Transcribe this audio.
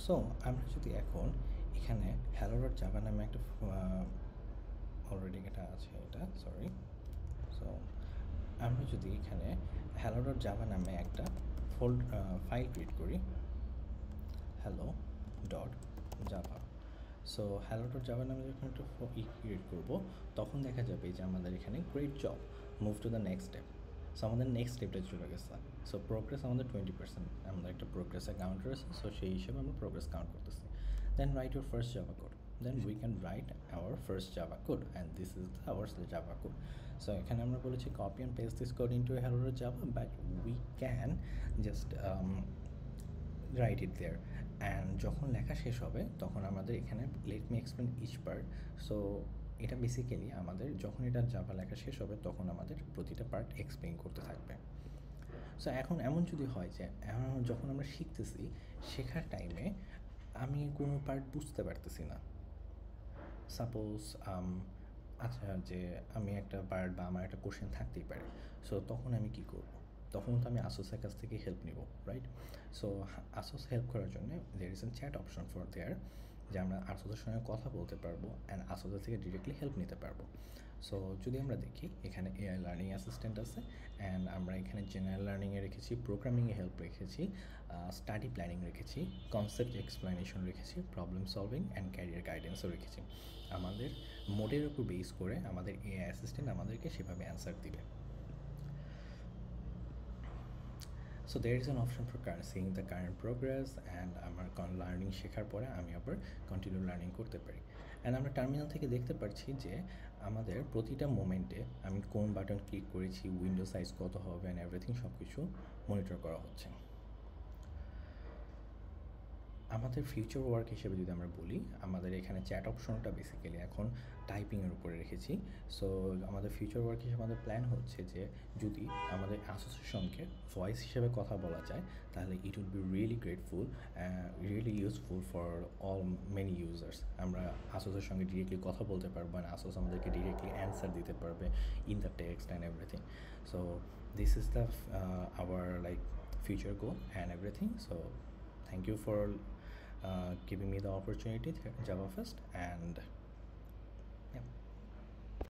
So আমরা যদি এখন এখানে হ্যালো ডট জাভা নামে একটা অলরেডি এটা আছে, এটা সরি। সো আমরা যদি এখানে হ্যালো ডট জাভা নামে একটা ফাইল ক্রিয়েট করি, hello dot Java. So hello dot Java নামে যখন একটা ক্রিয়েট করবো, তখন দেখা যাবে যে আমাদের এখানে great job, move to the next step. So আমাদের নেক্সট স্টেপটা চলে গেছে। সো প্রোগ্রেস আমাদের 20%, আমাদের একটা প্রোগ্রেসের কাউন্টার আছে, সো সেই হিসেবে আমরা প্রোগ্রেস কাউন্ট করতেছি। Then write your first Java code, then we can write our first Java code, and this is our Java code. So এখানে আমরা বলেছি copy and paste this code into a hello Java, but we can just write it there. And যখন লেখা শেষ হবে তখন আমাদের এখানে let me explain each part. So এটা বেসিক্যালি আমাদের যখন এটা জাভা লেখা শেষ হবে তখন আমাদের প্রতিটা পার্ট এক্সপ্লেইন করতে থাকবে। সো এখন এমন যদি হয় যে যখন আমরা শিখতেছি, শেখার টাইমে আমি কোনো পার্ট বুঝতে পারতেছি না, সাপোজ আচ্ছা, যে আমি একটা পার্ট বা আমার একটা কোশ্চেন থাকতেই পারে, সো তখন আমি কী করব? তখন তো আমি আসোসের কাছ থেকে হেল্প নিব, রাইট? সো আসোস হেল্প করার জন্য there is a chat option for there, যে আমরা আসোসের সঙ্গে কথা বলতে পারবো অ্যান্ড আসোসের থেকে ডিরেক্টলি হেল্প নিতে পারবো। সো যদি আমরা দেখি এখানে এআই লার্নিং অ্যাসিস্ট্যান্ট আছে, অ্যান্ড আমরা এখানে জেনারেল লার্নিংয়ে রেখেছি, প্রোগ্রামিংয়ে হেল্প রেখেছি, স্টাডি প্ল্যানিং রেখেছি, কনসেপ্ট এক্সপ্লেনেশন রেখেছি, প্রবলেম সলভিং অ্যান্ড ক্যারিয়ার গাইডেন্সও রেখেছি। আমাদের মোডের উপর বেস করে আমাদের এআই অ্যাসিস্ট্যান্ট আমাদেরকে সেভাবে অ্যান্সার দিবে। So there is an option for seeing the current progress, and আমার লার্নিং শেখার পরে আমি আবার কন্টিনিউ লার্নিং করতে পারি। অ্যান্ড আমরা টার্মিনাল থেকে দেখতে পাচ্ছি যে আমাদের প্রতিটা মোমেন্টে আমি কোন বাটন ক্লিক করেছি, উইন্ডো সাইজ কত হবে, অ্যান্ড এভরিথিং সব কিছু মনিটর করা হচ্ছে। আমাদের ফিউচার ওয়ার্ক হিসেবে যদি আমরা বলি, আমাদের এখানে চ্যাট অপশনটা বেসিক্যালি এখন টাইপিংয়ের উপরে রেখেছি। সো আমাদের ফিউচার ওয়ার্ক হিসেবে আমাদের প্ল্যান হচ্ছে যে যদি আমাদের অ্যাসোসিয়েশনকে ভয়েস হিসেবে কথা বলা যায়, তাহলে it will be really grateful, really useful for all many users. আমরা আসোসের সঙ্গে ডিরেক্টলি কথা বলতে পারবো, অ্যান্ড আসোস আমাদেরকে ডিরেক্টলি অ্যান্সার দিতে পারবে in the text and everything. So this is the our like future goal and everything. So thank you for giving me the opportunity, JavaFest, and